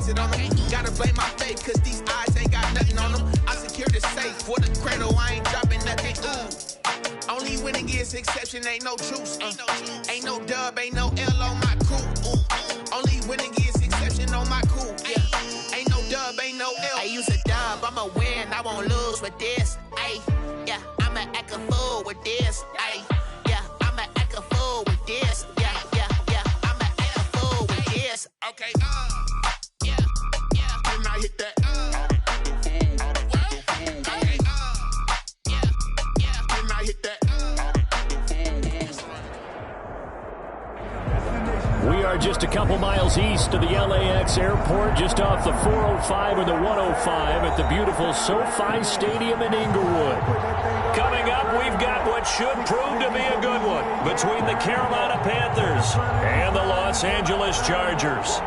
base it on them. Gotta blame my faith, cause these eyes ain't got nothing on them. I secure the safe for the cradle, I ain't dropping nothing. Only winning is exception, ain't no truce. Ain't no dub, ain't no L on my crew. Only winning is exception on my crew. Yeah. Ain't no dub, ain't no L. I use a dub, I'ma win, I won't lose with this. Ay, yeah, I'ma act a fool with this. Ay, yeah, I'ma act a fool with this. Yeah, yeah, yeah, I'ma act a fool with this. Okay, yeah, yeah, and I hit that. We are just a couple miles east of the LAX airport, just off the 405 or the 105 at the beautiful SoFi Stadium in Inglewood. Coming up, we've got what should prove to be a good one between the Carolina Panthers and the Los Angeles Chargers.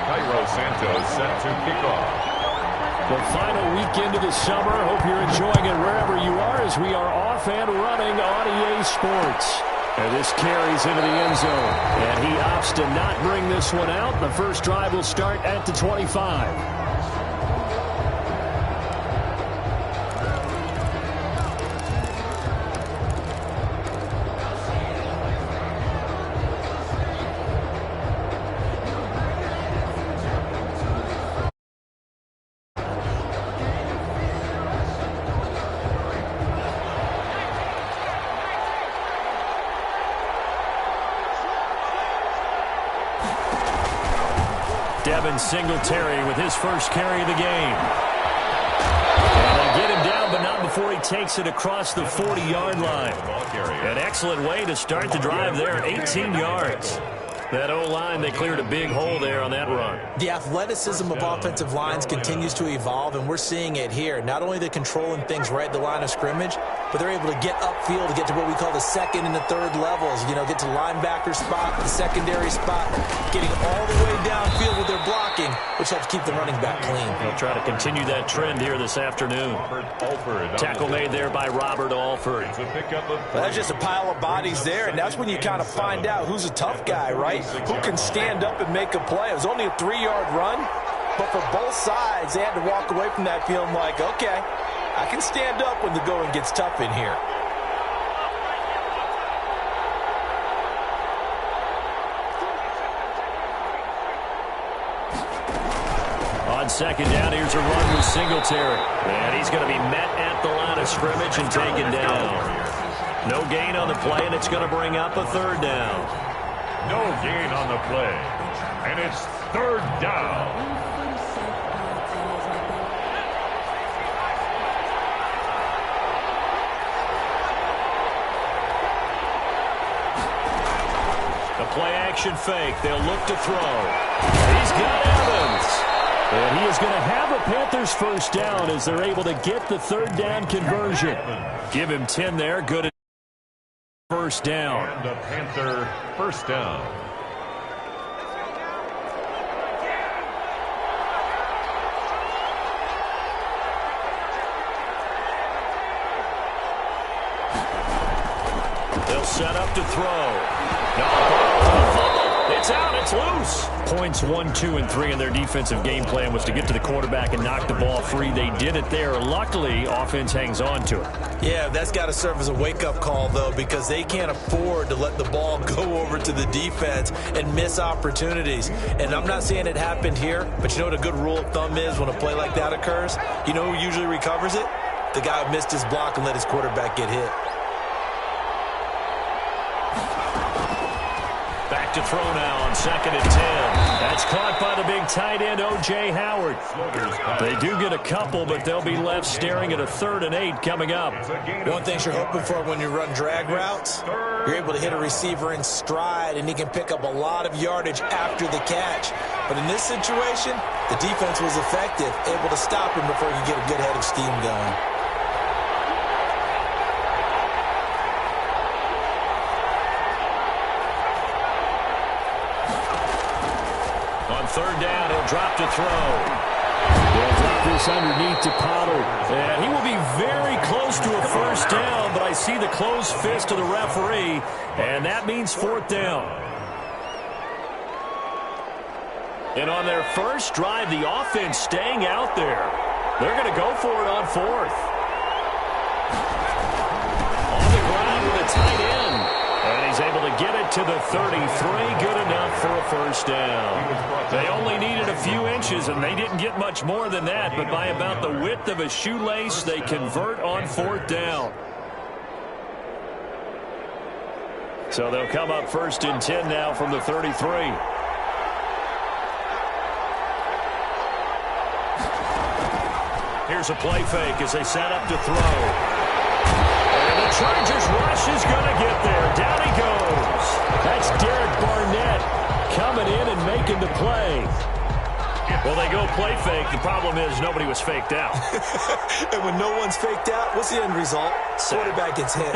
Cairo Santos set to kick off. The final weekend of the summer. Hope you're enjoying it wherever you are as we are off and running on EA Sports. And this carries into the end zone. And he opts to not bring this one out. The first drive will start at the 25. Singletary with his first carry of the game. And they get him down, but not before he takes it across the 40-yard line. An excellent way to start the drive there, 18 yards. That O-line, they cleared a big hole there on that run. The athleticism of offensive lines continues to evolve, and we're seeing it here. Not only they're controlling things right at the line of scrimmage, but they're able to get upfield to get to what we call the second and the third levels. You know, get to linebacker spot, the secondary spot, getting all the way downfield with their blocking, which helps keep the running back clean. They'll try to continue that trend here this afternoon. Tackle made there by Robert Alford. Well, that's just a pile of bodies there, and that's when you kind of find out who's a tough guy, right? Who can stand up and make a play. It was only a 3-yard run, but for both sides, they had to walk away from that feeling like, okay, I can stand up when the going gets tough in here. On second down, here's a run with Singletary. And he's going to be met at the line of scrimmage and taken down. No gain on the play, and it's going to bring up a third down. No gain on the play. And it's third down. The play-action fake. They'll look to throw. He's got Evans. And he is going to have a Panthers first down as they're able to get the third down conversion. Give him 10 there. Good. First down. And the Panther first down. They'll set up to throw. No, it's out. It's loose. Points 1, 2, and 3 in their defensive game plan was to get to the quarterback and knock the ball free. They did it there. Luckily, offense hangs on to it. Yeah, that's got to serve as a wake-up call, though, because they can't afford to let the ball go over to the defense and miss opportunities. And I'm not saying it happened here, but you know what a good rule of thumb is when a play like that occurs? You know who usually recovers it? The guy who missed his block and let his quarterback get hit. Back to throw now on second and 10. That's caught by the big tight end, O.J. Howard. They do get a couple, but they'll be left staring at a 3rd and 8 coming up. One thing you're hoping for when you run drag routes, you're able to hit a receiver in stride, and he can pick up a lot of yardage after the catch. But in this situation, the defense was effective, able to stop him before he could get a good head of steam going. Third down, he'll drop to throw. They'll drop this underneath to Pollard. And he will be very close to a first down, but I see the closed fist of the referee, and that means 4th down. And on their first drive, the offense staying out there. They're going to go for it on fourth. On the ground with a tight end. And he's able to get it to the 33. Good enough for a first down. They only needed a few inches, and they didn't get much more than that. But by about the width of a shoelace, they convert on fourth down. So they'll come up first and 10 now from the 33. Here's a play fake as they set up to throw. And the Chargers rush is going to get there. Down he goes. That's Derek Barnett coming in and making the play. Well, they go play fake. The problem is nobody was faked out. And when no one's faked out, what's the end result? Quarterback gets hit.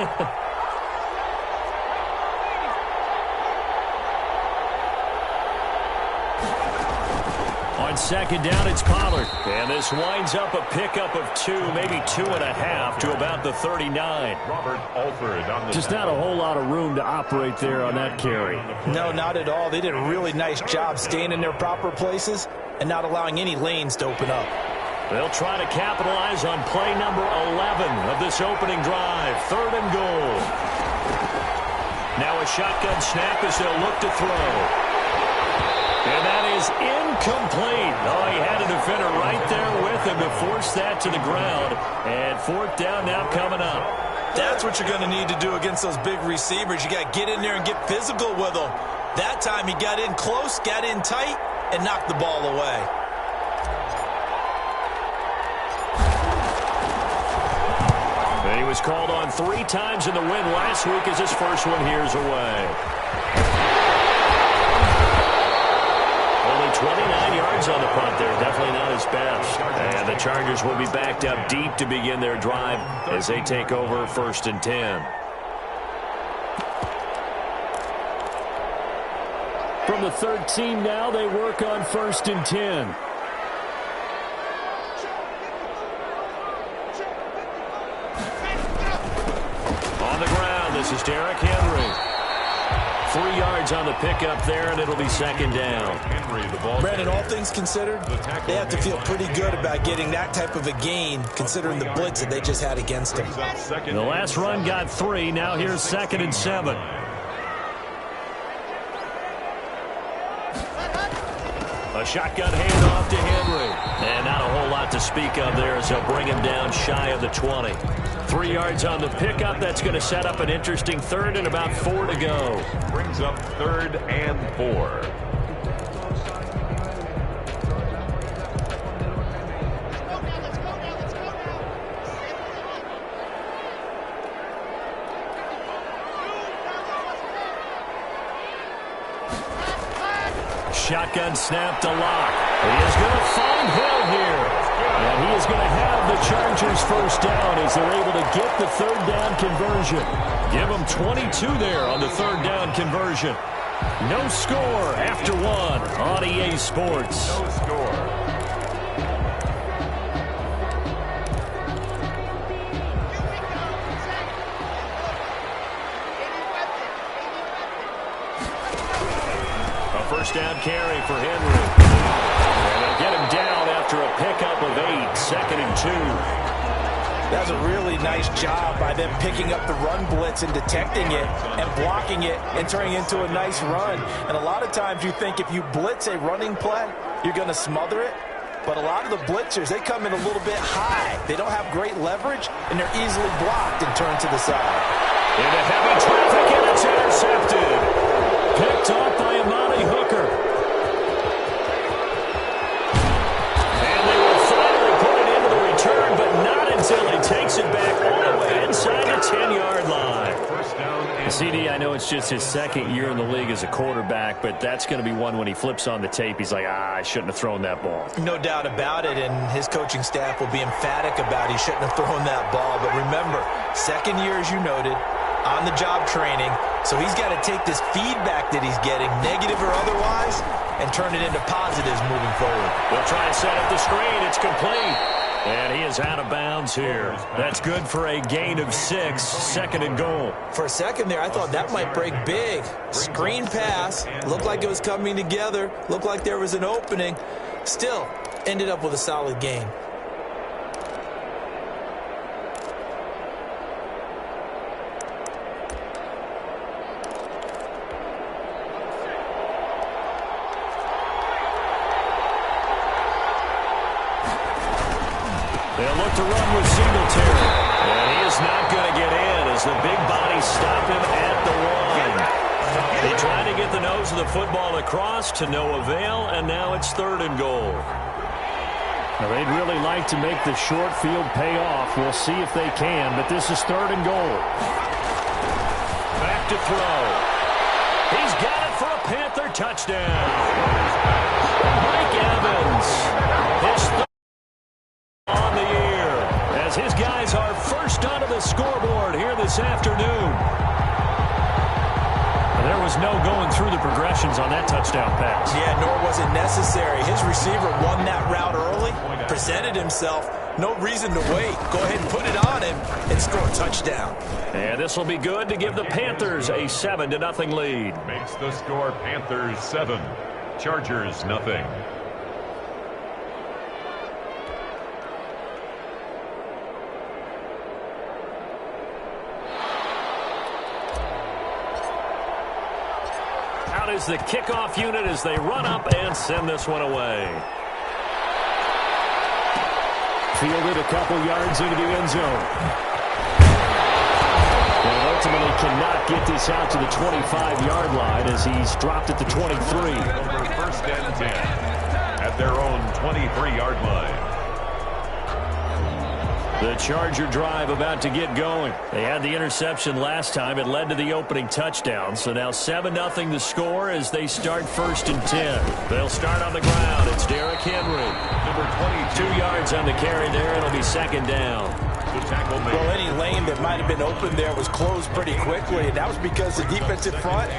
On second down, it's Pollard. And this winds up a pickup of 2, maybe 2.5 to about the 39. Robert Alford on the Just not a whole lot of room to operate there on that carry. No, not at all. They did a really nice job staying in their proper places and not allowing any lanes to open up. They'll try to capitalize on play number 11 of this opening drive. Third and goal. Now a shotgun snap as they'll look to throw. And that is incomplete. Oh, he had a defender right there with him to force that to the ground. And fourth down now coming up. That's what you're going to need to do against those big receivers. You got to get in there and get physical with them. That time he got in close, got in tight, and knocked the ball away. And he was called on 3 times in the win last week as his first one here's away. Only 29 yards on the punt there. Definitely not his best. And the Chargers will be backed up deep to begin their drive as they take over first and 10. From the 13 now, they work on first and 10. On the ground, this is Derrick Henry. 3 yards on the pickup there, and it'll be second down. Brandon, all things considered, they have to feel pretty good about getting that type of a gain, considering the blitz that they just had against them. The last run got 3. Now here's second and 7. A shotgun handoff to Henry. And not a whole lot to speak of there as they'll bring him down shy of the 20. 3 yards on the pickup. That's going to set up an interesting third and about 4 to go. Brings up 3rd and 4. Shotgun snap to Locke. He is going to find Hill here. And he is going to have the Chargers first down as they're able to get the third down conversion. Give them 22 there on the third down conversion. No score after 1 on EA Sports. No score. First down carry for Henry. And they'll get him down after a pickup of 8. Second and 2. That was a really nice job by them picking up the run blitz and detecting it and blocking it and turning it into a nice run. And a lot of times you think if you blitz a running play, you're going to smother it. But a lot of the blitzers, they come in a little bit high. They don't have great leverage, and they're easily blocked and turned to the side. Into heavy traffic, and it's intercepted. Picked off by Amani Hooker. And they will finally put it into the return, but not until he takes it back all the way inside the 10-yard line. CD, I know it's just his second year in the league as a quarterback, but that's going to be one when he flips on the tape. He's like, I shouldn't have thrown that ball. No doubt about it, and his coaching staff will be emphatic about he shouldn't have thrown that ball. But remember, second year, as you noted, on-the-job training, so he's got to take this feedback that he's getting, negative or otherwise, and turn it into positives moving forward. They'll try and set up the screen. It's complete. And he is out of bounds here. That's good for a gain of 6, second and goal. For a second there, I thought that might break big. Screen pass, looked like it was coming together, looked like there was an opening. Still, ended up with a solid gain. They'll look to run with Singletary. And he is not going to get in as the big bodies stop him at the 1. They tried to get the nose of the football across to no avail, and now it's third and goal. Now, they'd really like to make the short field pay off. We'll see if they can, but this is third and goal. Back to throw. He's got it for a Panther touchdown. Mike Evans. His third on the year as his guys are first onto the scoreboard here this afternoon. There was no going through the progressions on that touchdown pass. Yeah, nor was it necessary. His receiver won that route early, presented himself. No reason to wait. Go ahead and put it on him and score a touchdown. And this will be good to give the Panthers a 7-0 lead. Makes the score Panthers 7, Chargers nothing. Out is the kickoff unit as they run up and send this one away. Fielded a couple yards into the end zone. And ultimately cannot get this out to the 25-yard line as he's dropped at the 23. Over first and 10 at their own 23-yard line. The Charger drive about to get going. They had the interception last time. It led to the opening touchdown. So now 7-0 the score as they start first and 10. They'll start on the ground. It's Derrick Henry. Number 22. 2 yards on the carry there. It'll be second down. Well, any lane that might have been open there was closed pretty quickly, and that was because the defensive front,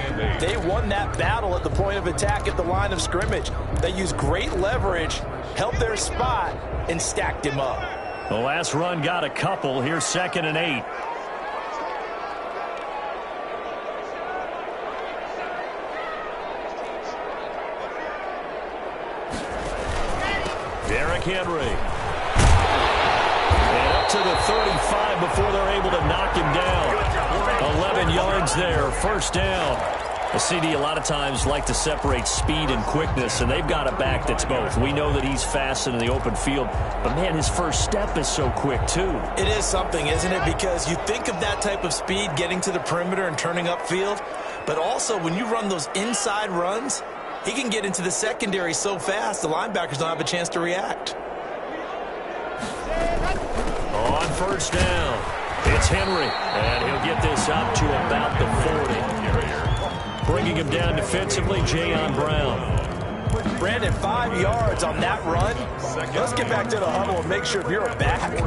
they won that battle at the point of attack at the line of scrimmage. They used great leverage, held their spot, and stacked him up. The last run got a couple. Here's second and 8. Derrick Henry. And up to the 35 before they're able to knock him down. 11 yards there, first down. The CD a lot of times like to separate speed and quickness, and they've got a back that's both. We know that he's fast in the open field, but, man, his first step is so quick, too. It is something, isn't it? Because you think of that type of speed getting to the perimeter and turning upfield, but also when you run those inside runs, he can get into the secondary so fast the linebackers don't have a chance to react. On first down, it's Henry, and he'll get this up to about the 40. Bringing him down defensively, Jayon Brown. Brandon, 5 yards on that run. Let's get back to the huddle and make sure if you're a back,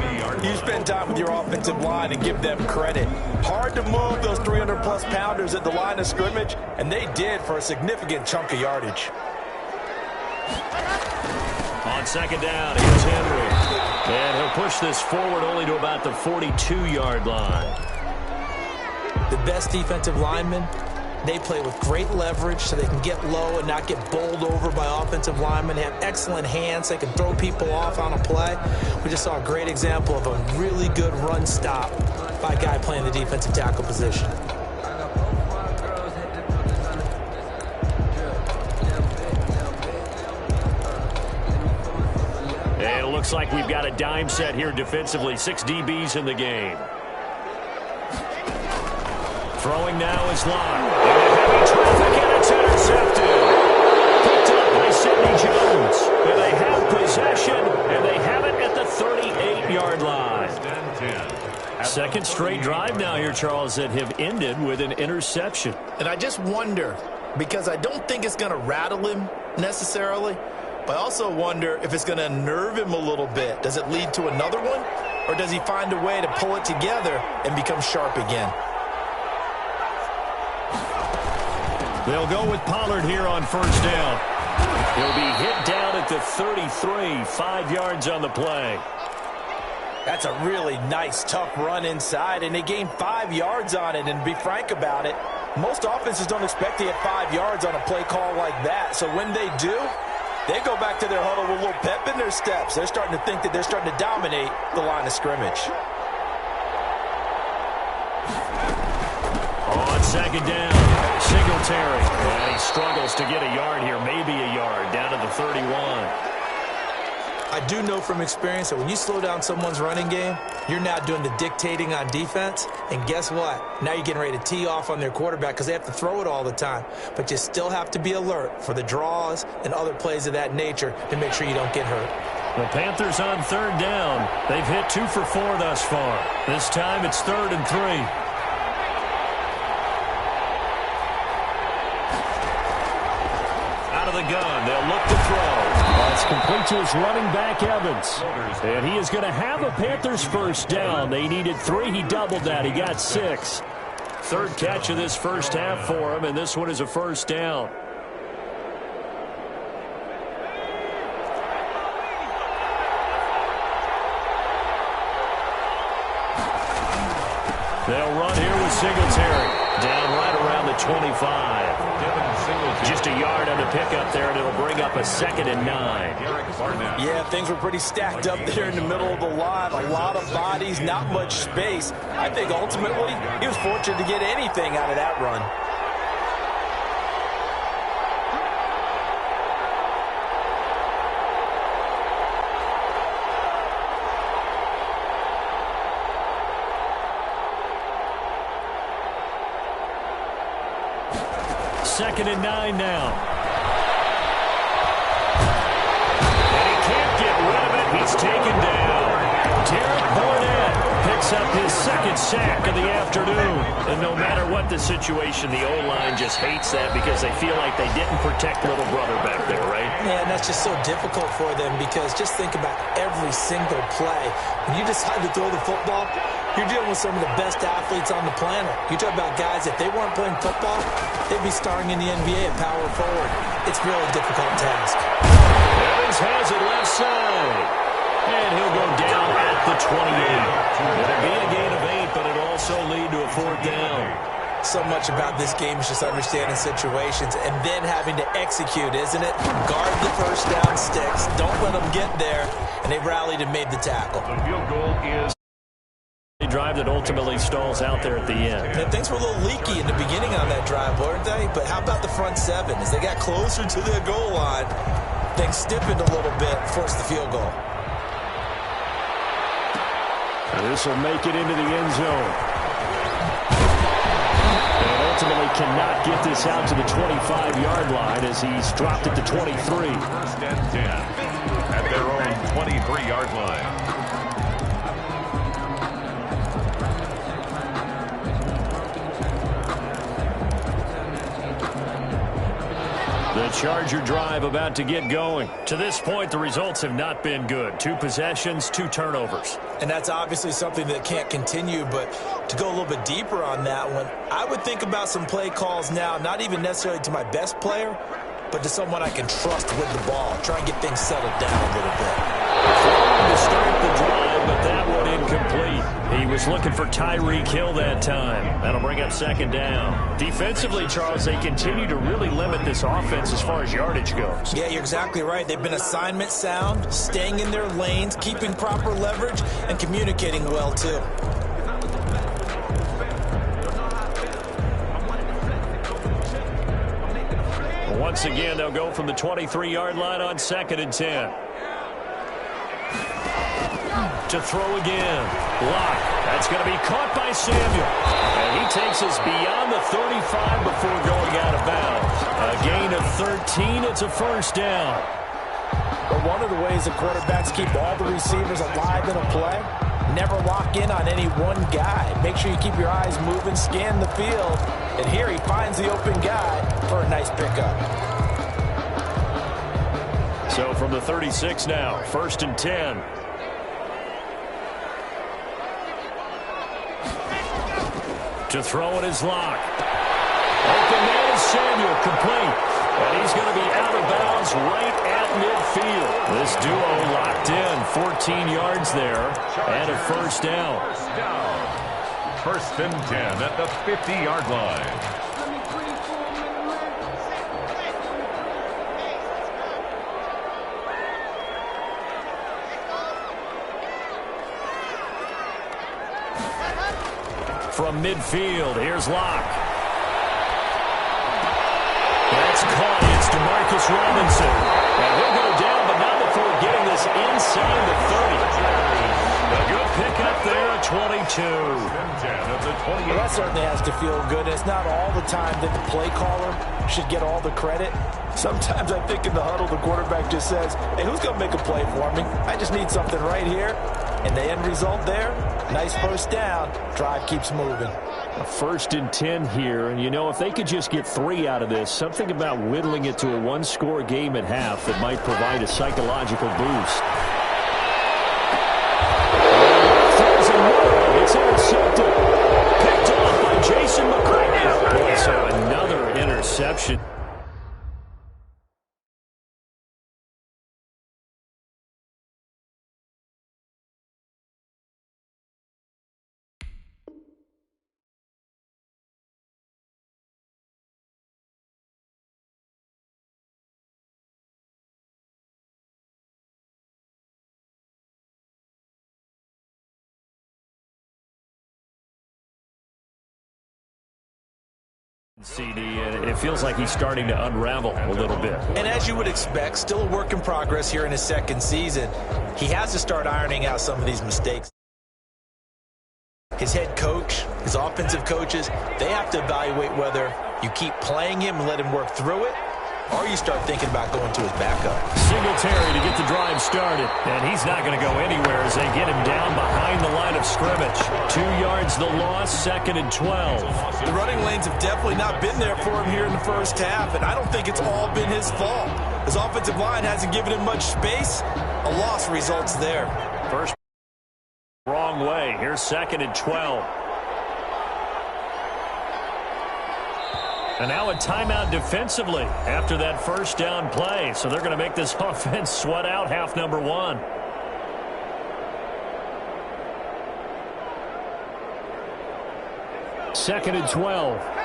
you spend time with your offensive line and give them credit. Hard to move those 300-plus pounders at the line of scrimmage, and they did for a significant chunk of yardage. On second down, here's Henry. And he'll push this forward only to about the 42-yard line. The best defensive linemen, they play with great leverage so they can get low and not get bowled over by offensive linemen. They have excellent hands. They can throw people off on a play. We just saw a great example of a really good run stop by a guy playing the defensive tackle position. And it looks like we've got a dime set here defensively. 6 DBs in the game. Throwing now is Locke. Heavy traffic, and it's intercepted. Picked up by Sidney Jones. And they have possession, and they have it at the 38-yard line. Second straight drive now here, Charles, that have ended with an interception. And I just wonder, because I don't think it's going to rattle him necessarily, but I also wonder if it's going to unnerve him a little bit. Does it lead to another one, or does he find a way to pull it together and become sharp again? They'll go with Pollard here on first down. He'll be hit down at the 33, 5 yards on the play. That's a really nice, tough run inside, and they gained 5 yards on it. And to be frank about it, most offenses don't expect to get 5 yards on a play call like that. So when they do, they go back to their huddle with a little pep in their steps. They're starting to think that they're starting to dominate the line of scrimmage. On second down, Singletary. And he struggles to get a yard here, maybe a yard, down to the 31. I do know from experience that when you slow down someone's running game, you're now doing the dictating on defense. And guess what? Now you're getting ready to tee off on their quarterback because they have to throw it all the time. But you still have to be alert for the draws and other plays of that nature to make sure you don't get hurt. The Panthers on third down. They've hit 2 for 4 thus far. This time it's 3rd and 3. The gun. They'll look to throw. That's complete to his running back, Evans. And he is going to have a Panthers first down. They needed 3. He doubled that. He got 6. 3rd catch of this first half for him, and this one is a first down. They'll run here with Singletary. Down right around the 25. Just a yard on the pickup there, and it'll bring up a 2nd and 9. Yeah, things were pretty stacked up there in the middle of the line. A lot of bodies, not much space. I think ultimately he was fortunate to get anything out of that run. Second and 9 now. And he can't get rid of it. He's taken down. Derek Barnett picks up his 2nd sack of the afternoon. And no matter what the situation, the O-line just hates that because they feel like they didn't protect little brother back there, right? Yeah, and that's just so difficult for them because just think about every single play. When you decide to throw the football, you're dealing with some of the best athletes on the planet. You talk about guys, if they weren't playing football, they'd be starring in the NBA at power forward. It's a really difficult task. Evans has it left side. And he'll go down at the 28. It'll be a gain of 8, but it'll also lead to a 4th down. So much about this game is just understanding situations and then having to execute, isn't it? Guard the first down sticks. Don't let them get there. And they rallied and made the tackle. The field goal is a drive that ultimately stalls out there at the end. And things were a little leaky in the beginning on that drive, weren't they? But how about the front 7? As they got closer to the goal line, things stiffened a little bit, forced the field goal. And this will make it into the end zone. And ultimately cannot get this out to the 25-yard line as he's dropped at the 23. 1st and 10 at their own 23-yard line. The Charger drive about to get going. To this point, the results have not been good. 2 possessions, 2 turnovers. And that's obviously something that can't continue, but to go a little bit deeper on that one, I would think about some play calls now, not even necessarily to my best player, but to someone I can trust with the ball. Try and get things settled down a little bit. To start the drive, but that one incomplete. He was looking for Tyreek Hill that time. That'll bring up 2nd down. Defensively, Charles, they continue to really limit this offense as far as yardage goes. Yeah, you're exactly right. They've been assignment sound, staying in their lanes, keeping proper leverage, and communicating well, too. Once again, they'll go from the 23-yard line on 2nd and 10. To throw again. Lock. That's going to be caught by Samuel. And he takes us beyond the 35 before going out of bounds. A gain of 13. It's a first down. But one of the ways the quarterbacks keep all the receivers alive in a play, never lock in on any one guy. Make sure you keep your eyes moving, scan the field. And here he finds the open guy for a nice pickup. So from the 36 now, 1st and 10. To throw it is Lock. Open man is Samuel, complete. And he's going to be out of bounds right at midfield. This duo locked in. 14 yards there and a first down. First and 10 at the 50-yard line. From midfield, here's Locke. That's caught. It's DeMarcus Robinson. And he'll go down, but not before getting this inside the 30. A good pickup there at 22. Well, that certainly has to feel good. It's not all the time that the play caller should get all the credit. Sometimes I think in the huddle, the quarterback just says, hey, who's going to make a play for me? I just need something right here. And the end result there, nice first down. Drive keeps moving. A 1st and 10 here, and you know, if they could just get 3 out of this, something about whittling it to a one-score game at half that might provide a psychological boost. Throws another. It's intercepted. Picked off by Jason McCourty. So another interception. CD, and it feels like he's starting to unravel a little bit. And as you would expect, still a work in progress here in his second season. He has to start ironing out some of these mistakes. His head coach, his offensive coaches, they have to evaluate whether you keep playing him and let him work through it, or you start thinking about going to his backup. Singletary to get the drive started, and he's not going to go anywhere as they get him down behind the line of scrimmage. 2 yards the loss, 2nd and 12. The running lanes have definitely not been there for him here in the first half, and I don't think it's all been his fault. His offensive line hasn't given him much space. A loss results there. First wrong way. Here's 2nd and 12. And now a timeout defensively after that first down play. So they're going to make this offense sweat out half number 1. Second and 12.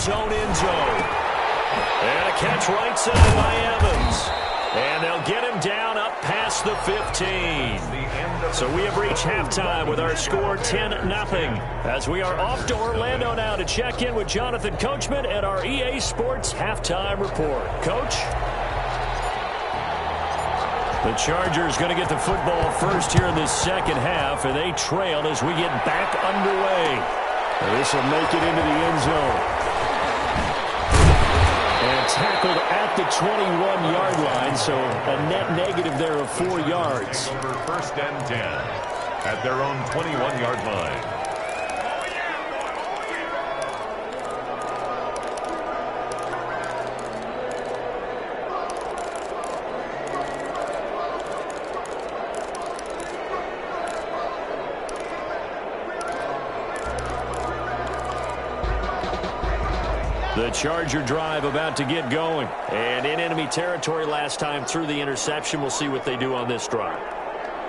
Zone end zone. And a catch right side by Evans. And they'll get him down up past the 15. So we have reached halftime with our score 10-0. As we are off to Orlando now to check in with Jonathan Coachman at our EA Sports Halftime Report. Coach? The Chargers going to get the football first here in this second half, and they trail as we get back underway. This will make it into the end zone. And tackled at the 21-yard line, so a net negative there of 4 yards. Over 1st and 10 at their own 21-yard line. The Charger drive about to get going. And in enemy territory last time through the interception. We'll see what they do on this drive.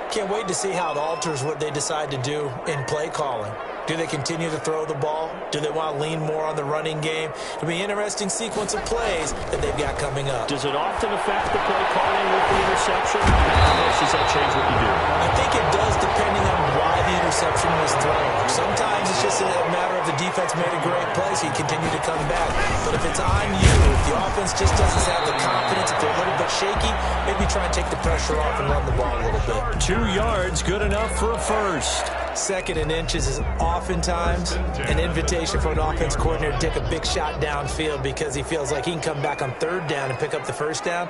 Can't wait to see how it alters what they decide to do in play calling. Do they continue to throw the ball? Do they want to lean more on the running game? It'll be an interesting sequence of plays that they've got coming up. Does it often affect the play calling with the interception? How much does that change what you do? I think it does, depending on why the interception was thrown. Sometimes it's just a matter of the defense made a great play, so you continue to come back. But if it's on you, if the offense just doesn't have the confidence, if they're a little bit shaky, maybe try and take the pressure off and run the ball a little bit. 2 yards, good enough for a first. 2nd and inches is oftentimes an invitation for an offense coordinator to take a big shot downfield because he feels like he can come back on 3rd down and pick up the first down.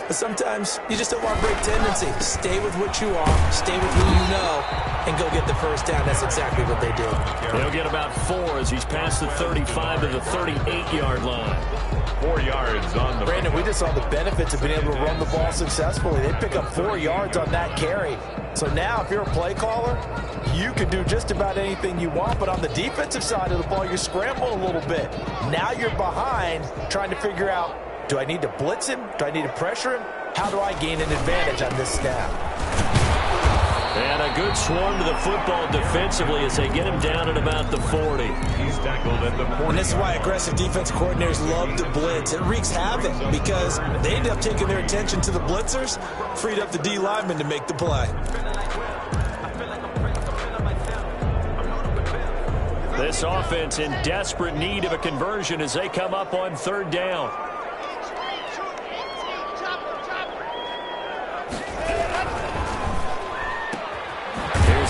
But sometimes you just don't want to break tendency. Stay with what you are, stay with who you know, and go get the first down. That's exactly what they did. He'll get about 4 as he's past the 35 to the 38-yard line. 4 yards on the... Brandon, we just saw the benefits of being able to run the ball successfully. They pick up 4 yards on that carry. So now if you're a play caller, you can do just about anything you want. But on the defensive side of the ball, you scramble a little bit. Now you're behind trying to figure out, do I need to blitz him? Do I need to pressure him? How do I gain an advantage on this snap? And a good swarm to the football defensively as they get him down at about the 40. He's tackled at the 40. And this is why aggressive defense coordinators love to blitz. It wreaks havoc because they end up taking their attention to the blitzers, freed up the D lineman to make the play. This offense in desperate need of a conversion as they come up on 3rd down.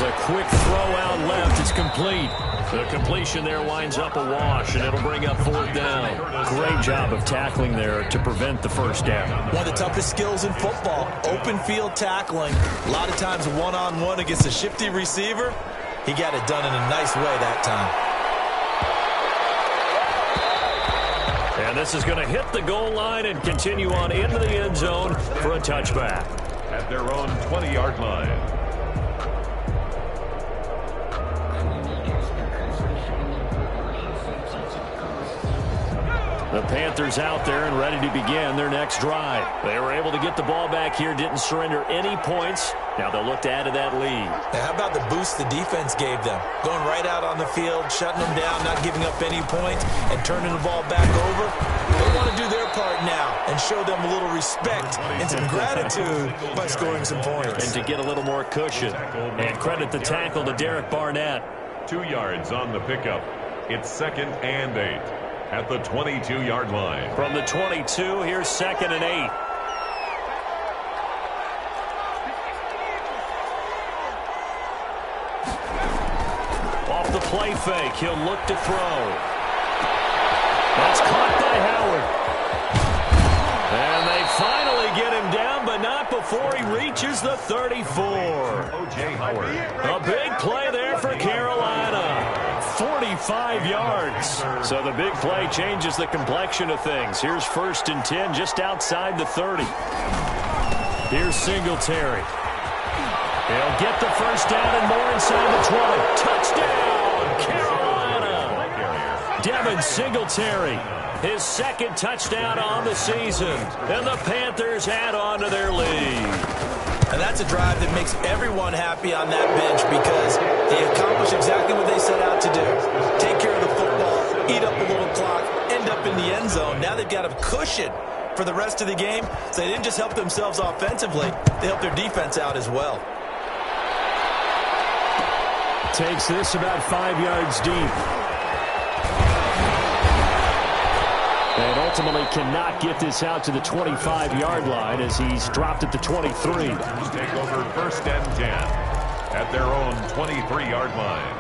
A quick throw out left. It's complete. The completion there winds up a wash, and it'll bring up 4th down. Great job of tackling there to prevent the first down. One of the toughest skills in football, open field tackling. A lot of times one-on-one against a shifty receiver. He got it done in a nice way that time. And this is going to hit the goal line and continue on into the end zone for a touchback. At their own 20-yard line. The Panthers out there and ready to begin their next drive. They were able to get the ball back here, didn't surrender any points. Now they'll look to add to that lead. Now how about the boost the defense gave them? Going right out on the field, shutting them down, not giving up any points, and turning the ball back over. They want to do their part now and show them a little respect and some gratitude by scoring some points. And to get a little more cushion. And credit the tackle to Derek Barnett. 2 yards on the pickup. It's 2nd and 8. At the 22-yard line. From the 22, here's 2nd and 8. Off the play fake, he'll look to throw. That's caught by Howard. And they finally get him down, but not before he reaches the 34. O.J. Howard. A big play there for Carolina. 45 yards. So the big play changes the complexion of things. Here's 1st and 10 just outside the 30. Here's Singletary. He'll get the first down and more inside the 20. Touchdown, Carolina. Devin Singletary, his 2nd touchdown on the season. And the Panthers add on to their lead. And that's a drive that makes everyone happy on that bench because they accomplished exactly what they set out to do. Take care of the football, eat up a little clock, end up in the end zone. Now they've got a cushion for the rest of the game. So they didn't just help themselves offensively, they helped their defense out as well. Takes this about 5 yards deep. And ultimately cannot get this out to the 25-yard line as he's dropped at the 23. Take over 1st and 10 at their own 23-yard line.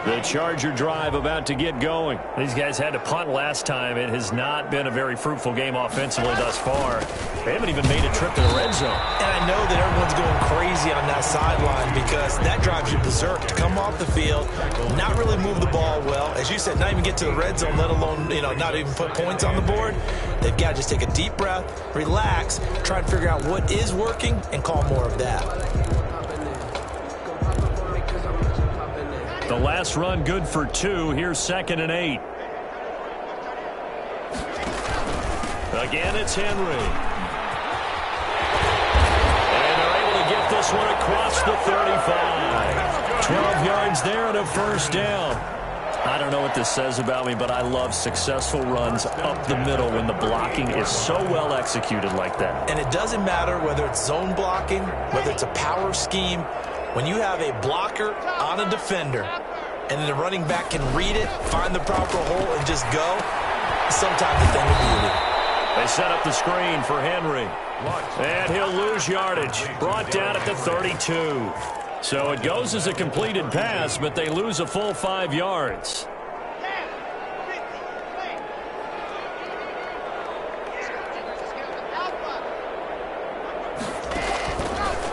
The Charger drive about to get going. These guys had to punt last time. It has not been a very fruitful game offensively thus far. They haven't even made a trip to the red zone. And I know that everyone's going crazy on that sideline because that drives you berserk to come off the field, not really move the ball well. As you said, not even get to the red zone, let alone, not even put points on the board. They've got to just take a deep breath, relax, try and figure out what is working and call more of that. The last run good for 2. Here's 2nd and 8. Again, it's Henry. And they're able to get this one across the 35. 12 yards there and a first down. I don't know what this says about me, but I love successful runs up the middle when the blocking is so well executed like that. And it doesn't matter whether it's zone blocking, whether it's a power scheme. When you have a blocker on a defender and then the running back can read it, find the proper hole, and just go, sometimes a thing of beauty. They set up the screen for Henry. And he'll lose yardage. Brought down at the 32. So it goes as a completed pass, but they lose a full 5 yards.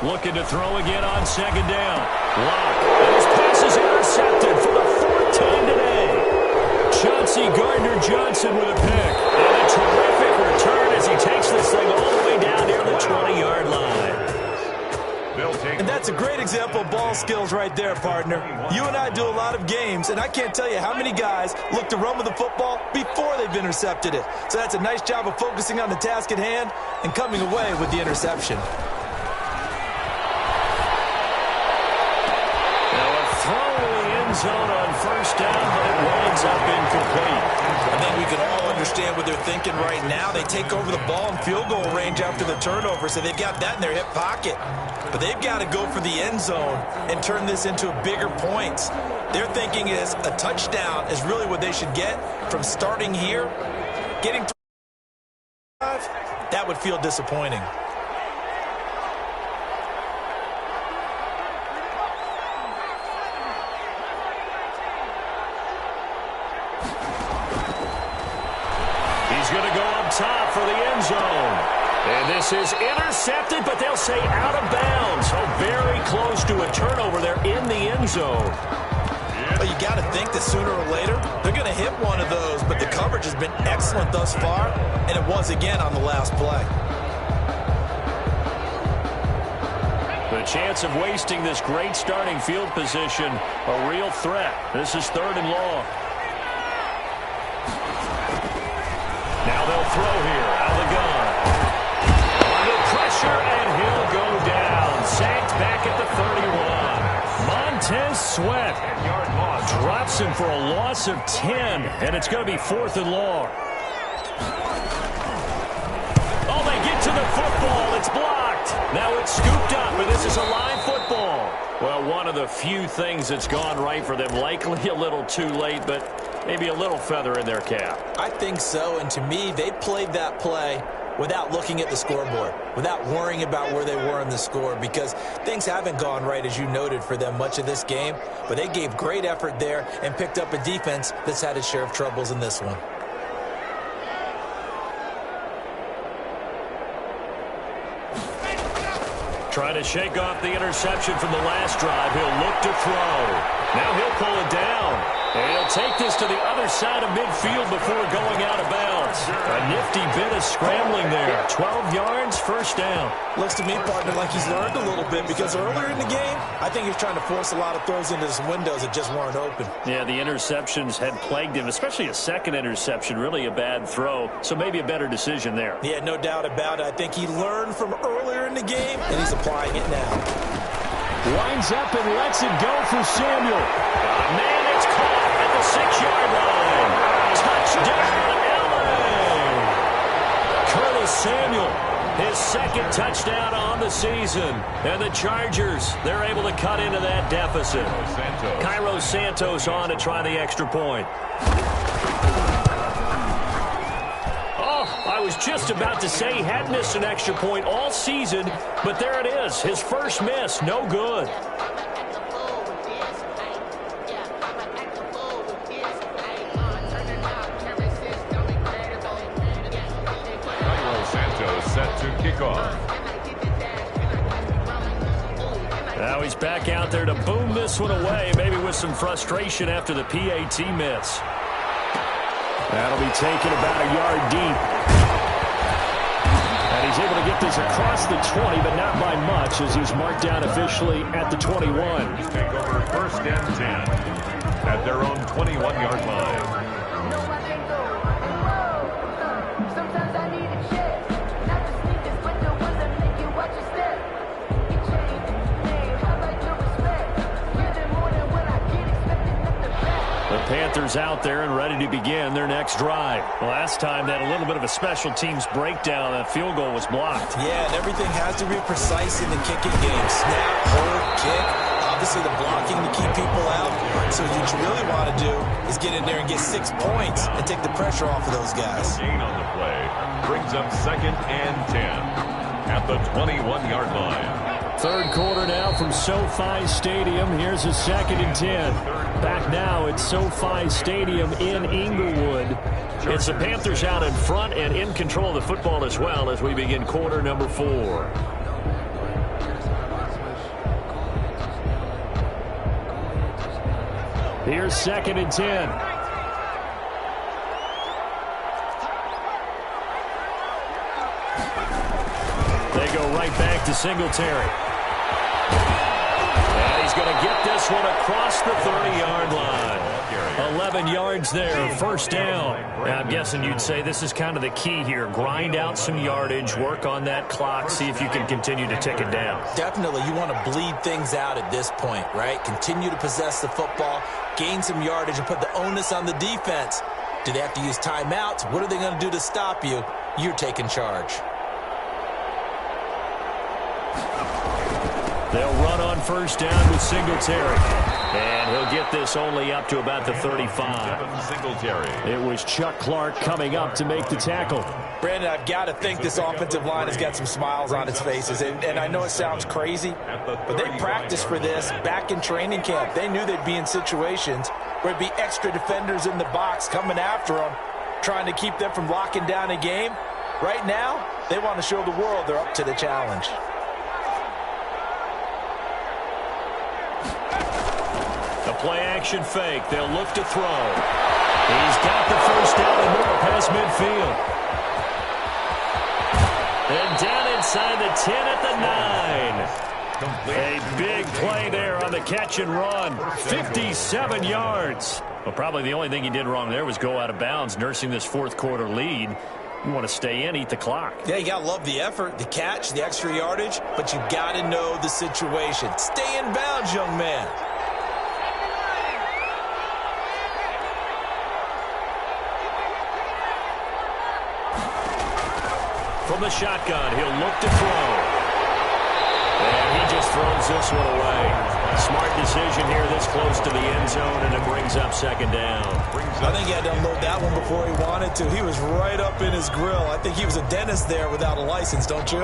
Looking to throw again on 2nd down. Lock. And his pass is intercepted for the fourth time today. Chauncey Gardner-Johnson with a pick. And a terrific return as he takes this thing all the way down near the 20-yard line. And that's a great example of ball skills right there, partner. You and I do a lot of games, and I can't tell you how many guys look to run with the football before they've intercepted it. So that's a nice job of focusing on the task at hand and coming away with the interception. Zone on first down, but it winds up incomplete. I think we can all understand what they're thinking right now. They take over the ball in field goal range after the turnover, so they've got that in their hip pocket. But they've got to go for the end zone and turn this into bigger points. Their thinking is a touchdown is really what they should get from starting here. Getting 5, that would feel disappointing. He's going to go up top for the end zone. And this is intercepted, but they'll say out of bounds. So very close to a turnover there in the end zone. Well, you got to think that sooner or later they're going to hit one of those, but the coverage has been excellent thus far, and it was again on the last play. The chance of wasting this great starting field position, a real threat. This is 3rd and long. Now they'll throw here out of the gun. Under pressure, and he'll go down. Sacked back at the 31. Montez Sweat drops him for a loss of 10, and it's going to be 4th and long. Oh, they get to the football. It's blocked. Now it's scooped up, and this is a live football. Well, one of the few things that's gone right for them. Likely a little too late, but maybe a little feather in their cap. I think so, and to me, they played that play without looking at the scoreboard, without worrying about where they were in the score, because things haven't gone right, as you noted, for them much of this game, but they gave great effort there and picked up a defense that's had its share of troubles in this one. Trying to shake off the interception from the last drive. He'll look to throw. Now he'll pull it down. And he'll take this to the other side of midfield before going out of bounds. A nifty bit of scrambling there. 12 yards, first down. Looks to me, partner, like he's learned a little bit, because earlier in the game, I think he's trying to force a lot of throws into some windows that just weren't open. Yeah, the interceptions had plagued him, especially a second interception, really a bad throw. So maybe a better decision there. Yeah, no doubt about it. I think he learned from earlier in the game, and he's applying it now. Winds up and lets it go for Samuel. Man, it's caught at the 6-yard line. Touchdown, LA. Curtis Samuel, his second touchdown on the season. And the Chargers, they're able to cut into that deficit. Cairo Santos on to try the extra point. I was just about to say he had missed an extra point all season, but there it is. His first miss, no good. Cairo Santos set to kick off. Now he's back out there to boom this one away, maybe with some frustration after the PAT miss. That'll be taken about a yard deep. And he's able to get this across the 20, but not by much, as he's marked down officially at the 21. Take over 1st and 10 at their own 21-yard line. Panthers out there and ready to begin their next drive. Last time they had a little bit of a special teams breakdown. That field goal was blocked. Yeah, and everything has to be precise in the kicking game. Snap, hold, kick. Obviously the blocking to keep people out. So what you really want to do is get in there and get 6 points and take the pressure off of those guys. Gain on the play brings up 2nd and 10 at the 21-yard line. Third quarter now from SoFi Stadium. Here's a 2nd and 10. Back now at SoFi Stadium in Inglewood. It's the Panthers out in front and in control of the football as well as we begin quarter number 4. Here's 2nd and 10. They go right back to Singletary. And he's going to get this one across the 30-yard line. 11 yards there, first down. Now, I'm guessing you'd say this is kind of the key here. Grind out some yardage, work on that clock, see if you can continue to tick it down. Definitely, you want to bleed things out at this point, right? Continue to possess the football, gain some yardage, and put the onus on the defense. Do they have to use timeouts? What are they going to do to stop you? You're taking charge. They'll run on first down with Singletary. And he'll get this only up to about the 35. Singletary. It was Chuck Clark coming up to make the tackle. Brandon, I've got to think this offensive line has got some smiles on its faces. And I know it sounds crazy, but they practiced for this back in training camp. They knew they'd be in situations where there'd be extra defenders in the box coming after them, trying to keep them from locking down a game. Right now, they want to show the world they're up to the challenge. The play-action fake. They'll look to throw. He's got the first down and more past midfield. And down inside the 10 at the 9. A big play there on the catch and run. 57 yards. Well, probably the only thing he did wrong there was go out of bounds, nursing this fourth quarter lead. You want to stay in, eat the clock. Yeah, you got to love the effort, the catch, the extra yardage, but you got to know the situation. Stay in bounds, young man. From the shotgun, he'll look to throw. And he just throws this one away. Smart decision here this close to the end zone, and it brings up second down. I think he had to unload that one before he wanted to. He was right up in his grill. I think he was a dentist there without a license, don't you?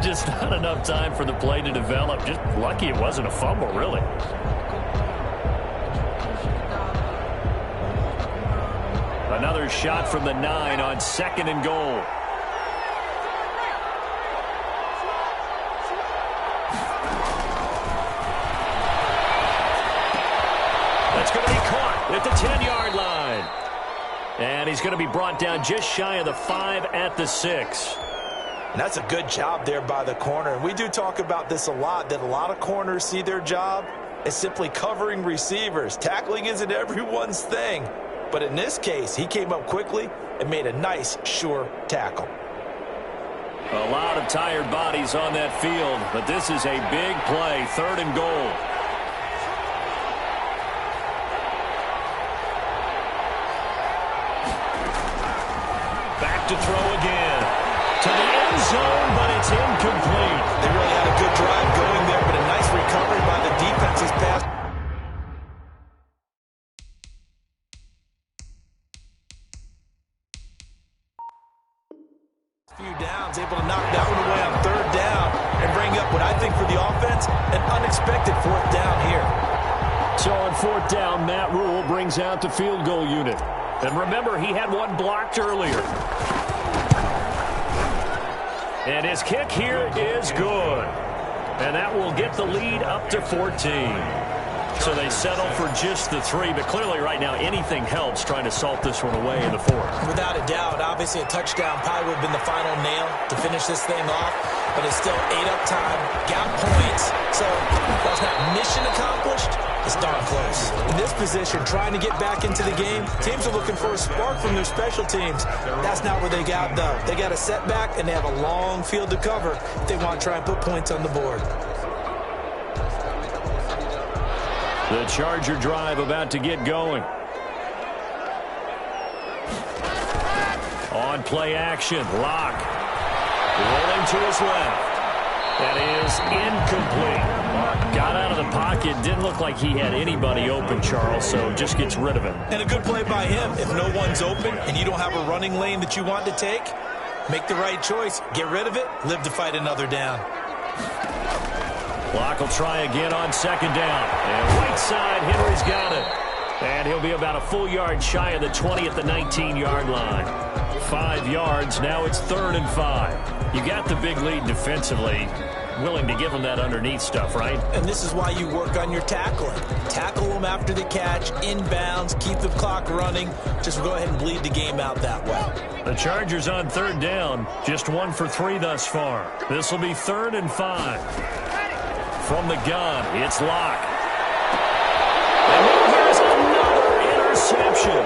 Just not enough time for the play to develop. Just lucky it wasn't a fumble, really. Another shot from the 9 on 2nd and goal. That's going to be caught at the 10-yard line. And he's going to be brought down just shy of the 5 at the 6. And that's a good job there by the corner. And we do talk about this a lot, that a lot of corners see their job as simply covering receivers. Tackling isn't everyone's thing. But in this case, he came up quickly and made a nice, sure tackle. A lot of tired bodies on that field, but this is a big play, 3rd and goal. Back to throw again. To the end zone, but it's incomplete. They really had a good drive going there, but a nice recovery by the defense's pass. Few downs, able to knock that one away on 3rd down and bring up what I think for the offense, an unexpected 4th down here. So on 4th down, Matt Rule brings out the field goal unit. And remember, he had one blocked earlier. And his kick here is good. And that will get the lead up to 14. So they settle for just the 3, but clearly right now anything helps trying to salt this one away in the 4th. Without a doubt, obviously a touchdown probably would have been the final nail to finish this thing off, but it's still 8 up time, got points. So that's not mission accomplished, it's darn close. In this position, trying to get back into the game, teams are looking for a spark from their special teams. That's not what they got, though. They got a setback, and they have a long field to cover if they want to try and put points on the board. The Charger drive about to get going. On play action, Locke. Rolling to his left. That is incomplete. Got out of the pocket. Didn't look like he had anybody open, Charles, so just gets rid of him. And a good play by him. If no one's open and you don't have a running lane that you want to take, make the right choice. Get rid of it. Live to fight another down. Locke will try again on 2nd down. And right side, Henry's got it. And he'll be about a full yard shy of the 20 at the 19-yard line. 5 yards, now it's 3rd and 5. You got the big lead defensively. willing to give them that underneath stuff, right? And this is why you work on your tackling. Tackle them after the catch, inbounds, keep the clock running. Just go ahead and bleed the game out that way. The Chargers on third down, just 1 for 3 thus far. This will be 3rd and 5. From the gun, it's Locke. And then there's another interception.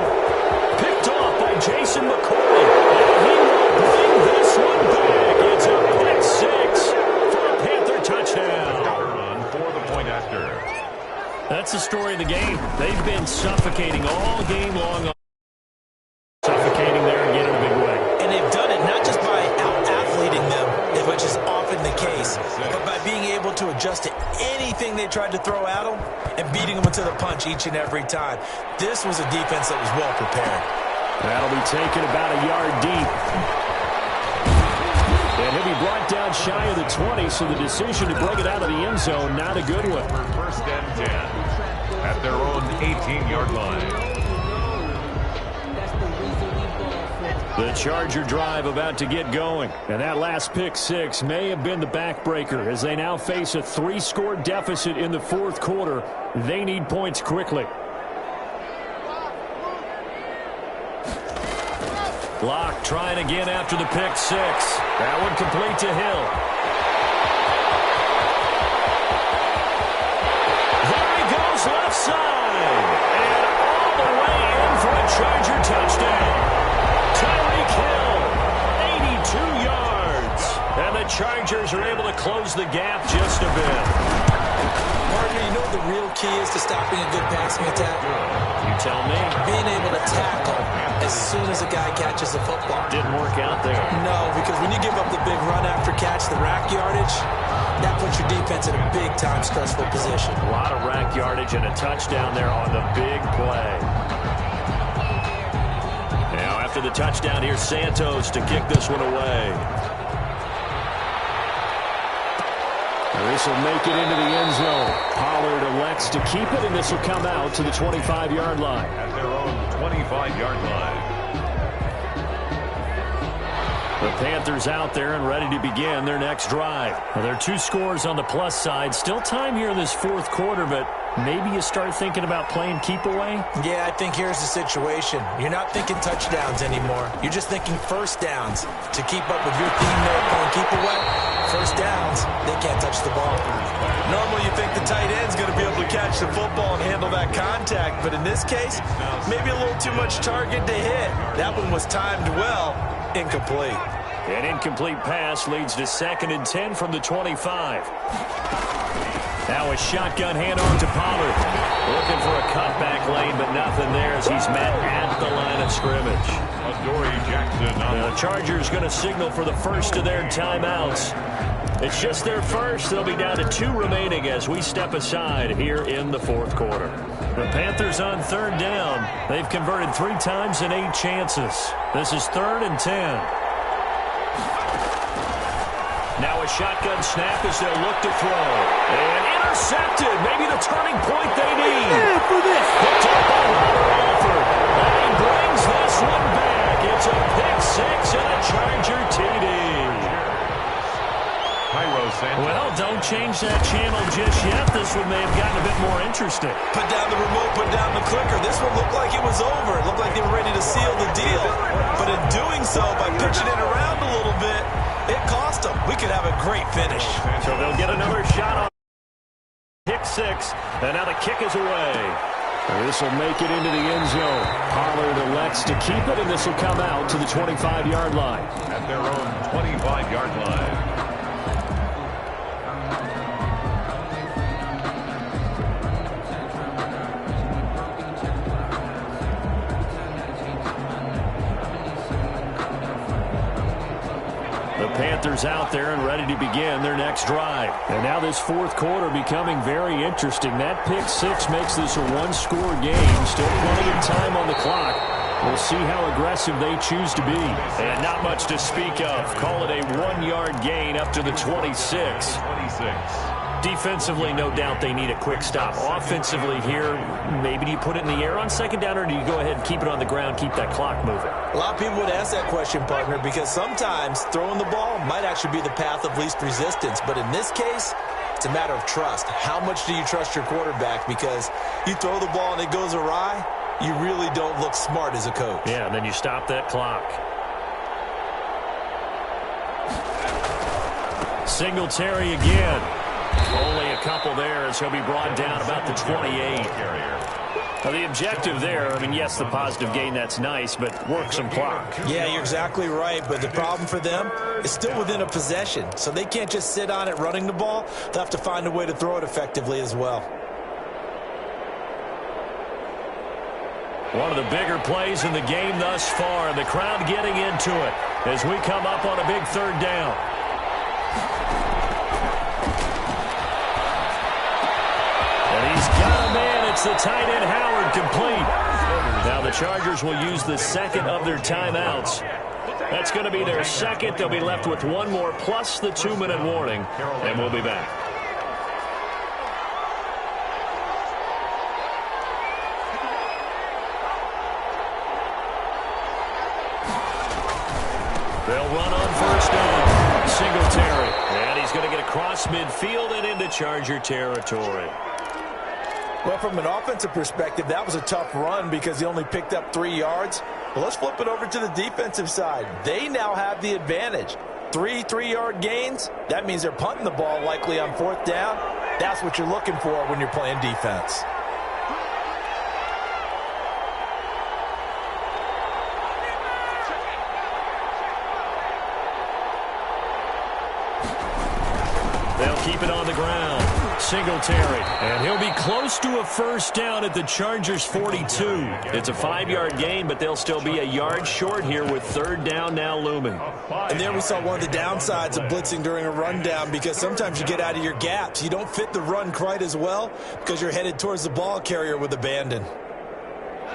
Picked off by Jason McCoy. And he will bring this one back. It's a pick 6 for a Panther touchdown. Run for the point after. That's the story of the game. They've been suffocating all game long. Suffocating there again in a big way. And they've done it not just by out-athleting them, which is often the case, but by being able to adjust to anything they tried to throw at them and beating them into the punch each and every time. This was a defense that was well prepared. That'll be taken about a yard deep. And he'll be brought down shy of the 20, so the decision to bring it out of the end zone, not a good one. 1st and 10 at their own 18-yard line. The Charger drive about to get going. And that last pick 6 may have been the backbreaker as they now face a 3-score deficit in the 4th quarter. They need points quickly. Locke trying again after the pick 6. That one complete to Hill. There he goes left side. And all the way in for a Charger touchdown. Tyreek Hill, 82 yards. And the Chargers are able to close the gap just a bit. Partner, you know what the real key is to stopping a good passing attack? You tell me. Being able to tackle as soon as a guy catches the football. Didn't work out there. No, because when you give up the big run after catch, the rack yardage, that puts your defense in a big-time stressful position. A lot of rack yardage and a touchdown there on the big play. Now after the touchdown, here's Santos to kick this one away. This will make it into the end zone. Pollard elects to keep it, and this will come out to the 25-yard line. At their own 25-yard line. The Panthers out there and ready to begin their next drive. Now, there are 2 scores on the plus side. Still time here in this 4th quarter, but maybe you start thinking about playing keep away? Yeah, I think here's the situation. You're not thinking touchdowns anymore. You're just thinking first downs. To keep up with your team there playing keep away, first downs, they can't touch the ball. Normally you think the tight end's going to be able to catch the football and handle that contact, but in this case, maybe a little too much target to hit. That one was timed well. Incomplete. An incomplete pass leads to 2nd and 10 from the 25. Now a shotgun handoff to Pollard. Looking for a cutback lane, but nothing there as he's met at the line of scrimmage. Adoree Jackson. The Chargers going to signal for the first of their timeouts. It's just their first. They'll be down to 2 remaining as we step aside here in the 4th quarter. The Panthers on third down. They've converted 3 times in 8 chances. This is 3rd and 10. Now a shotgun snap as they'll look to throw. And intercepted. Maybe the turning point they need. For this. Picked up by Robert Alford. And he brings this one back. It's a pick 6 and a Charger TD. Well, don't change that channel just yet. This one may have gotten a bit more interesting. Put down the remote, put down the clicker. This one looked like it was over. It looked like they were ready to seal the deal. But in doing so, by pitching it around a little bit, it cost them. We could have a great finish. So they'll get another shot on pick 6, and now the kick is away. This will make it into the end zone. Pollard elects to keep it, and this will come out to the 25-yard line. At their own 25-yard line. Panthers out there and ready to begin their next drive. And now this 4th quarter becoming very interesting. That pick 6 makes this a 1-score game. Still plenty of time on the clock. We'll see how aggressive they choose to be. And not much to speak of. Call it a 1-yard gain up to the 26. Defensively, no doubt they need a quick stop. Offensively here, maybe do you put it in the air on second down, or do you go ahead and keep it on the ground, keep that clock moving? A lot of people would ask that question, partner, because sometimes throwing the ball might actually be the path of least resistance. But in this case, it's a matter of trust. How much do you trust your quarterback? Because you throw the ball and it goes awry, you really don't look smart as a coach. Yeah, and then you stop that clock. Singletary again. Only a couple there as he'll be brought down about the 28. Now, the objective there, I mean, yes, the positive gain, that's nice, but work some clock. Yeah, you're exactly right, but the problem for them is still within a possession, so they can't just sit on it running the ball. They'll have to find a way to throw it effectively as well. One of the bigger plays in the game thus far, and the crowd getting into it as we come up on a big third down. And he's got a man. It's the tight end Howard, complete. Now the Chargers will use the second of their timeouts. That's going to be their second. They'll be left with one more plus the 2-minute warning, and we'll be back. They'll run on first down. Singletary. And he's going to get across midfield and into Charger territory. Well, from an offensive perspective, that was a tough run because he only picked up 3 yards. Well, let's flip it over to the defensive side. They now have the advantage. 3 3-yard gains. That means they're punting the ball likely on fourth down. That's what you're looking for when you're playing defense. They'll keep it on the ground. Singletary. And he'll be close to a first down at the Chargers' 42. It's a 5-yard gain, but they'll still be a yard short here with third down now looming. And there we saw one of the downsides of blitzing during a rundown, because sometimes you get out of your gaps. You don't fit the run quite as well because you're headed towards the ball carrier with abandon.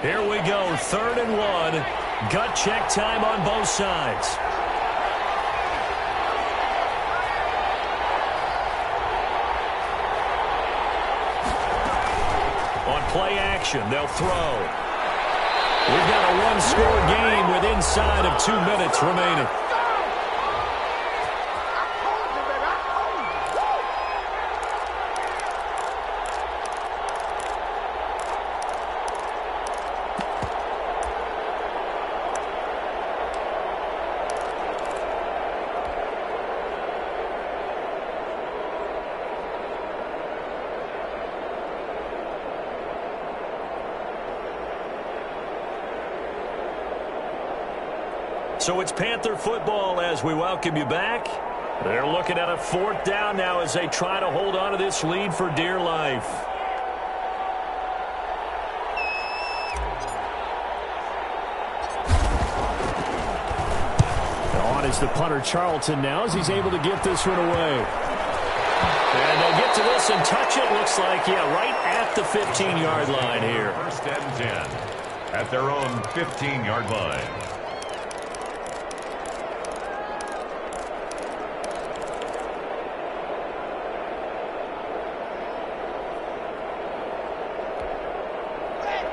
Here we go, 3rd and 1. Gut check time on both sides. Play action. They'll throw. We've got a one-score game with inside of 2 minutes remaining. So it's Panther football as we welcome you back. They're looking at a 4th down now as they try to hold on to this lead for dear life. On is the punter Charlton now as he's able to get this one away. And they'll get to this and touch it. Looks like, yeah, right at the 15-yard line here. 1st and 10 at their own 15-yard line.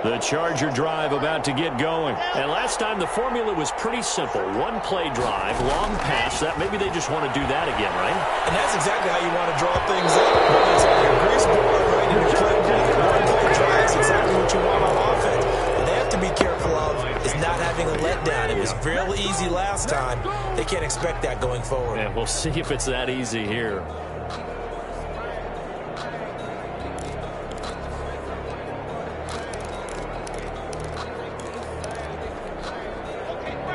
The Charger drive about to get going. And last time the formula was pretty simple. One play drive, long pass. That maybe they just want to do that again, right? And that's exactly how you want to draw things up. Whether it's on your grease board, right, in your playbook, one play drive is exactly what you want on offense. What they have to be careful of is not having a letdown. It was real easy last time. They can't expect that going forward. And we'll see if it's that easy here.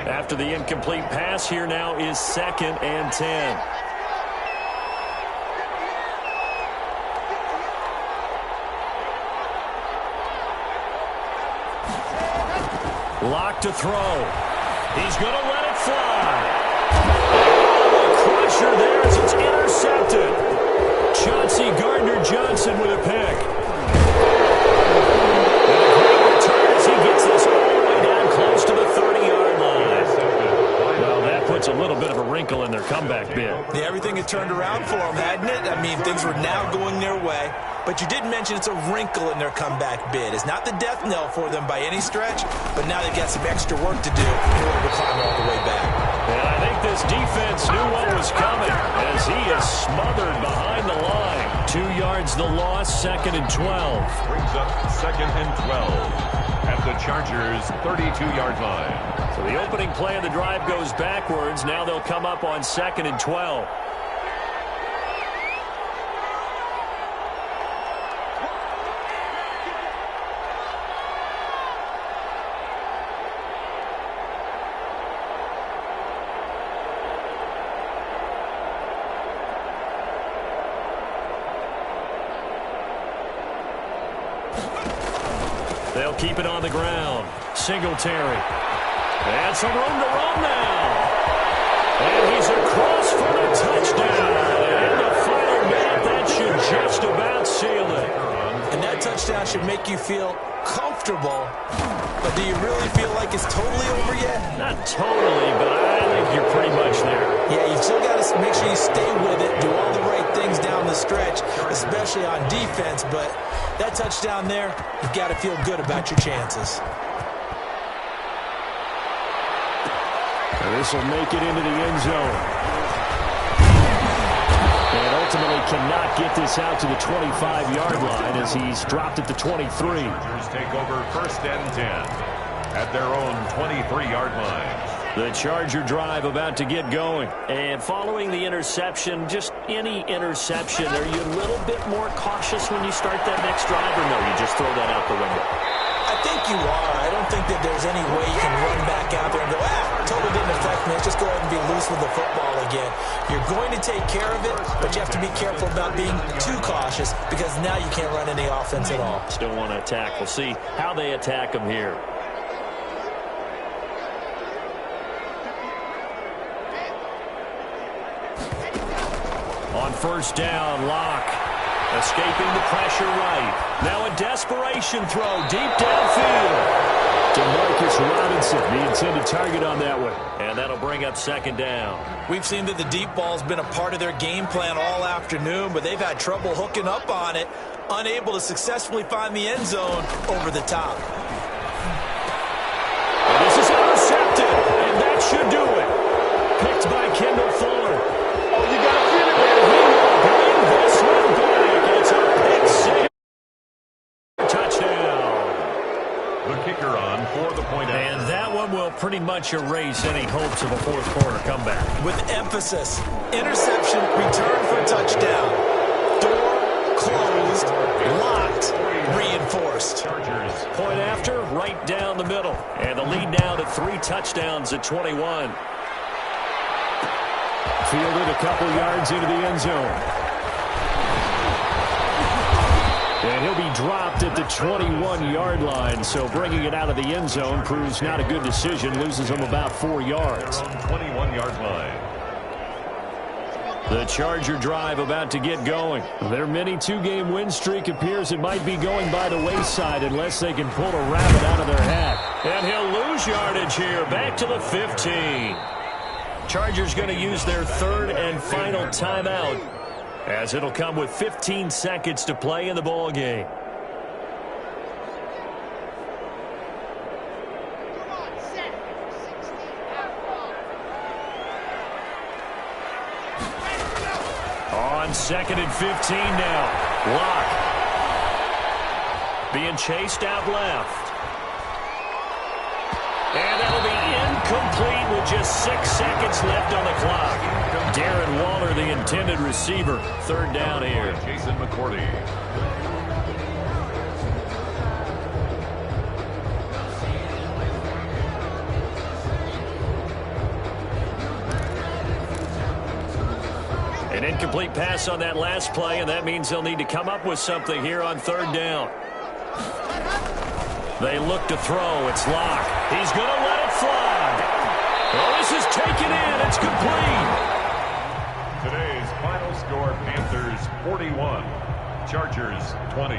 After the incomplete pass, here now is 2nd and 10. Lock to throw. He's going to let it fly. Oh, a crusher there as it's intercepted. Chauncey Gardner-Johnson with a pick. And a great return as he gets this all the way down close to the 30-yard line. Well, that puts a little bit of a wrinkle in their comeback bid. Yeah, everything had turned around for them, hadn't it? I mean, things were now going their way. But you did mention it's a wrinkle in their comeback bid. It's not the death knell for them by any stretch, but now they've got some extra work to do in order to climb all the way back. And I think this defense knew what was coming as he is smothered behind the line. 2 yards the loss, 2nd and 12. Brings up 2nd and 12 at the Chargers' 32-yard line. So the opening play of the drive goes backwards. Now they'll come up on 2nd and 12. They'll keep it on the ground. Singletary. And some room to run now. And he's across for the touchdown. And the final minute, that should just about seal it. And that touchdown should make you feel comfortable. But do you really feel like it's totally over yet? Not totally, but I think you're pretty much there. Yeah, you've still got to make sure you stay with it, do all the right things down the stretch, especially on defense. But that touchdown there, you've got to feel good about your chances. And this will make it into the end zone. And ultimately cannot get this out to the 25-yard line as he's dropped at the 23. Chargers take over 1st and 10 at their own 23-yard line. The Charger drive about to get going. And following the interception, just any interception, are you a little bit more cautious when you start that next drive, or no, you just throw that out the window? I think you are. I don't think that there's any way you can run back out there and go, totally didn't affect me. Let's just go ahead and be loose with the football again. You're going to take care of it, but you have to be careful about being too cautious because now you can't run any offense at all. Still want to attack. We'll see how they attack them here. On 1st down, Locke escaping the pressure right. Now a desperation throw deep downfield. Demarcus Robinson, the intended target on that one. And that'll bring up 2nd down. We've seen that the deep ball's been a part of their game plan all afternoon, but they've had trouble hooking up on it, unable to successfully find the end zone over the top. And this is intercepted, and that should do it. Picked by Kendall Fuller. Oh, you got to feel it, And he will bring this one back. It's a pick six. Touchdown. The kicker on for the point. And that one will pretty much erase any hopes of a 4th quarter comeback. With emphasis, interception, return for a touchdown. Door closed, locked, reinforced. Chargers. Point after, right down the middle. And the lead now to 3 touchdowns at 21. Fielded a couple yards into the end zone. And he'll be dropped at the 21-yard line, so bringing it out of the end zone proves not a good decision, loses him about 4 yards. 21-yard line. The Charger drive about to get going. Their mini 2-game win streak appears it might be going by the wayside unless they can pull a rabbit out of their hat. And he'll lose yardage here, back to the 15. Chargers going to use their 3rd and final timeout, as it'll come with 15 seconds to play in the ball game. On 2nd and 15 now. Locke being chased out left. And that'll be incomplete with just 6 seconds left on the clock. Darren Waller, the intended receiver. 3rd down here. Jason McCourty. An incomplete pass on that last play, and that means they'll need to come up with something here on 3rd down. They look to throw. It's Locke. He's going to let it fly. Well, this is taken in. It's complete. Today's final score, Panthers 41, Chargers 20.